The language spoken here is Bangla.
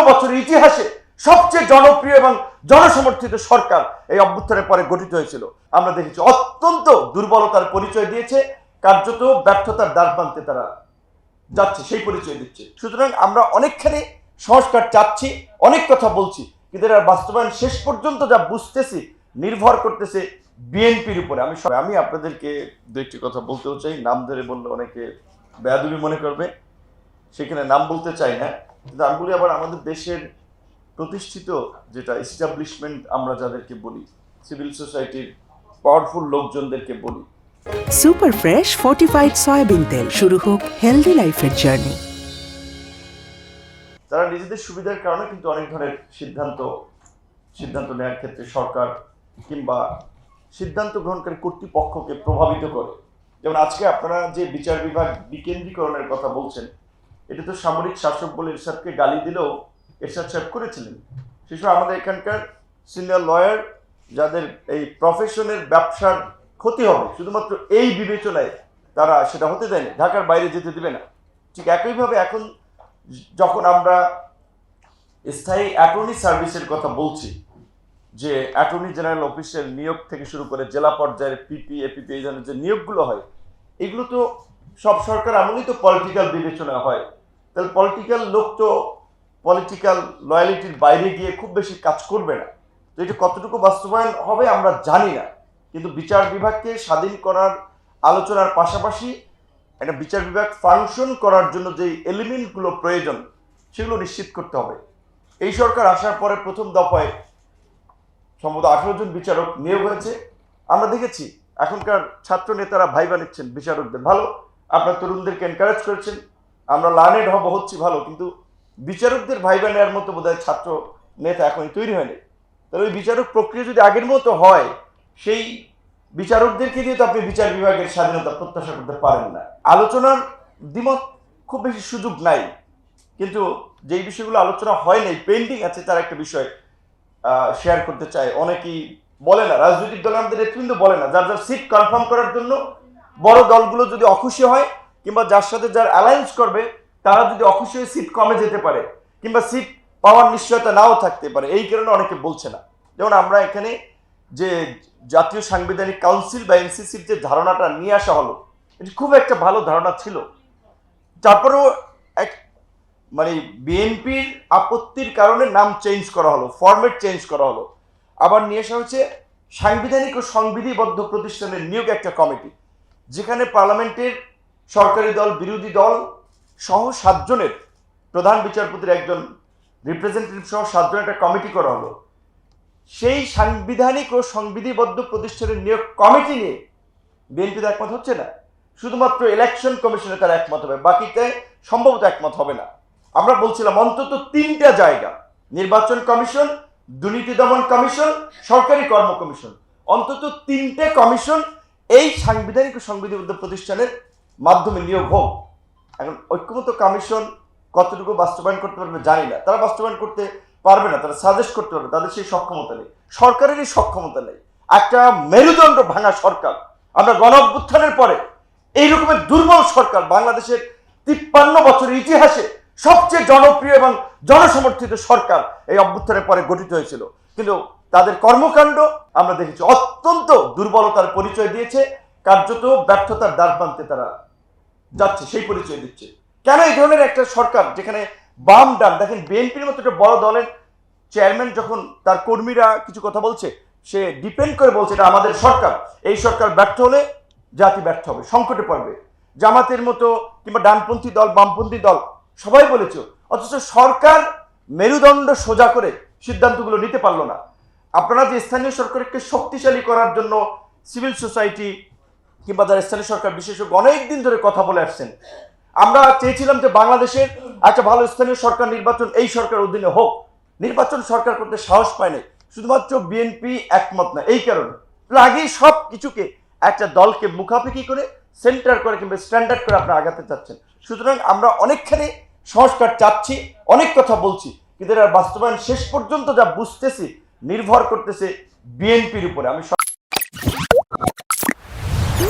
বছরের ইতিহাসে সবচেয়ে জনপ্রিয় এবং জনসমর্থিত সরকার এই অভ্যুত্থানের পরে গঠিত হয়েছিল। আমরা দেখেছি অত্যন্ত দুর্বলতার পরিচয় দিয়েছে, কার্যত ব্যর্থতার দ্বারপ্রান্তে তারা যাচ্ছে, সেই পরিচয় দিচ্ছে। সুতরাং আমরা অনেকখানি সংস্কার চাচ্ছি, অনেক কথা বলছি, কিন্তু এর বাস্তবায়ন শেষ পর্যন্ত যা বুঝতেছি নির্ভর করতেছে বিএনপির উপরে। আমি আপনাদেরকে দু একটি কথা বলতেও চাই, নাম ধরে বললে অনেকে বেয়াদবি মনে করবে, সেখানে নাম বলতে চাই না, কিন্তু আমি বলি আবার আমাদের দেশের প্রতিষ্ঠিত যেটা এস্টাবলিশমেন্ট আমরা যাদেরকে বলি, সিভিল সোসাইটির পাওয়ারফুল লোকজনদেরকে বলি। সুপার ফ্রেশ ফর্টিফাইড সয়াবিন তেল, শুরু হোক হেলদি লাইফের জার্নি। তারা নিজেদের সুবিধার কারণে কিন্তু অনেক ধরনের সিদ্ধান্ত নেওয়ার ক্ষেত্রে সরকার কিংবা সিদ্ধান্ত গ্রহণকারী কর্তৃপক্ষকে প্রভাবিত করে। যেমন আজকে আপনারা যে বিচার বিভাগ বিকেন্দ্রীকরণের কথা বলছেন, এটা তো সামরিক শাসক বলে এরশাদকে গালি দিলেও এরশাদ সাহেব করেছিলেন। সেসব আমাদের এখানকার সিনিয়র লয়ার যাদের এই প্রফেশনের ব্যবসার ক্ষতি হবে শুধুমাত্র এই বিবেচনায় তারা সেটা হতে দেয়নি, ঢাকার বাইরে যেতে দিবে না। ঠিক একইভাবে এখন যখন আমরা স্থায়ী অ্যাটর্নি সার্ভিসের কথা বলছি, যে অ্যাটর্নি জেনারেল অফিসের নিয়োগ থেকে শুরু করে জেলা পর্যায়ের পিপি এপিপি এই ধরনের যে নিয়োগগুলো হয়, এগুলো তো সব সরকার আমলেই তো পলিটিক্যাল বিবেচনা হয়। তাহলে পলিটিক্যাল লোক তো পলিটিক্যাল লয়ালিটির বাইরে গিয়ে খুব বেশি কাজ করবে না। তো এটা কতটুকু বাস্তবায়ন হবে আমরা জানি না, কিন্তু বিচার বিভাগকে স্বাধীন করার আলোচনার পাশাপাশি একটা বিচার বিভাগ ফাংশন করার জন্য যে এলিমেন্টগুলো প্রয়োজন সেগুলো নিশ্চিত করতে হবে। এই সরকার আসার পরে প্রথম দফায় সম্ভবত 18 জন বিচারক নিয়োগ হয়েছে। আমরা দেখেছি এখনকার ছাত্র নেতারা ভাইবা নিচ্ছেন বিচারকদের, ভালো, আপনার তরুণদেরকে এনকারেজ করেছেন, আমরা লার্নেড হচ্ছি ভালো, কিন্তু বিচারকদের ভাইবা নেওয়ার মতো বোধহয় ছাত্র নেতা এখনই তৈরি হয়নি। তাহলে ওই বিচারক প্রক্রিয়া যদি আগের মতো হয়, সেই বিচারকদেরকে দিয়ে তো আপনি বিচার বিভাগের স্বাধীনতা প্রত্যাশা করতে পারেন না। আলোচনার দ্বিমত খুব বেশি সুযোগ নাই, কিন্তু যেই বিষয়গুলো আলোচনা হয় নাই, পেন্ডিং আছে, তার একটা বিষয় শেয়ার করতে চাই। অনেকেই বলে না, রাজনৈতিক দল আমাদের নেতৃবৃন্দ বলে না, যার যার সিট কনফার্ম করার জন্য বড় দলগুলো যদি অখুশি হয় কিংবা যার সাথে যার অ্যালায়েন্স করবে তারা যদি অখুশি হয়ে সিট কমে যেতে পারে কিংবা সিট পাওয়ার নিশ্চয়তা নাও থাকতে পারে, এই কারণে অনেকে বলছে না। যেমন আমরা এখানে যে জাতীয় সাংবিধানিক কাউন্সিল বা এনসিসির যে ধারণাটা নিয়ে আসা হলো, এটি খুব একটা ভালো ধারণা ছিল। তারপরেও মানে বিএনপির আপত্তির কারণে নাম চেঞ্জ করা হলো, ফরম্যাট চেঞ্জ করা হলো, আবার নিয়ে আসা হচ্ছে সাংবিধানিক ও সংবিধিবদ্ধ প্রতিষ্ঠানের নিয়োগ একটা কমিটি, যেখানে পার্লামেন্টের সরকারি দল বিরোধী দল সহ 7 জনের, প্রধান বিচারপতির একজন রিপ্রেজেন্টেটিভ সহ 7 জনের একটা কমিটি করা হলো। সেই সাংবিধানিক ও সংবিধিবদ্ধ প্রতিষ্ঠানের নিয়োগ কমিটি নিয়ে বিএনপি তো একমত হচ্ছে না, শুধুমাত্র ইলেকশন কমিশনে তারা একমত হবে, বাকিটায় সম্ভবত একমত হবে না। আমরা বলছিলাম অন্তত 3টা জায়গা, নির্বাচন কমিশন, দুর্নীতি দমন কমিশন, সরকারি কর্ম কমিশন, অন্তত 3টে কমিশন এই সাংবিধানিক ও সংবিধিবদ্ধ প্রতিষ্ঠানের মাধ্যমে নিয়োগ হোক। এখন ঐক্যমত্য কমিশন কতটুকু বাস্তবায়ন করতে পারবে জানি না, তারা বাস্তবায়ন করতে পারবে না, তারা সাজেস্ট করতে পারবে, তাদের সেই সক্ষমতা নেই, সরকারেরই সক্ষমতা নেই। একটা মেরুদণ্ড ভাঙা সরকার, আমরা গণ অভ্যুত্থানের পরে এই রকমের দুর্বল সরকার বাংলাদেশের 53 বছরের ইতিহাসে সবচেয়ে জনপ্রিয় এবং জনসমর্থিত সরকার এই অভ্যুত্থানের পরে গঠিত হয়েছিল, কিন্তু তাদের কর্মকাণ্ড আমরা দেখেছি অত্যন্ত দুর্বলতার পরিচয় দিয়েছে, কার্যত ব্যর্থতার দ্বারপ্রান্তে তারা যাচ্ছে, সেই পরিচয় দিচ্ছে। কেন এই ধরনের একটা সরকার যেখানে বাম ডান, দেখেন বিএনপির মতো একটা বড় দলের চেয়ারম্যান যখন তার কর্মীরা কিছু কথা বলছে, সে ডিপেন্ড করে বলছে এটা আমাদের সরকার, এই সরকার ব্যর্থ হলে জাতি ব্যর্থ হবে, সংকটে পড়বে। জামাতের মতো কিংবা ডানপন্থী দল, বামপন্থী দল সবাই বলেছে, অথচ সরকার মেরুদণ্ড সোজা করে সিদ্ধান্তগুলো নিতে পারলো না। আপনারা যে স্থানীয় সরকারকে শক্তিশালী করার জন্য সিভিল সোসাইটি কিংবা যারা স্থানীয় সরকার বিশেষজ্ঞ অনেকদিন ধরে কথা বলে আসছেন, আমরা চেয়েছিলাম যে বাংলাদেশের একটা ভালো স্থানীয় সরকার নির্বাচন এই সরকার অধীনে হোক, নির্বাচন সরকার করতে সাহস পায় নাই, শুধুমাত্র বিএনপি একমত না, এই কারণে আগেই সব কিছুকে একটা দলকে মুখাপেক্ষি করে সেন্টার করে কিংবা স্ট্যান্ডার্ড করে আপনারা আগাতে চাচ্ছেন। সুতরাং আমরা অনেকখানি সংস্কার চাচ্ছি, অনেক কথা বলছি, কিন্তু এর বাস্তবায়ন শেষ পর্যন্ত যা বুঝতেছি নির্ভর করতেছে বিএনপির উপরে।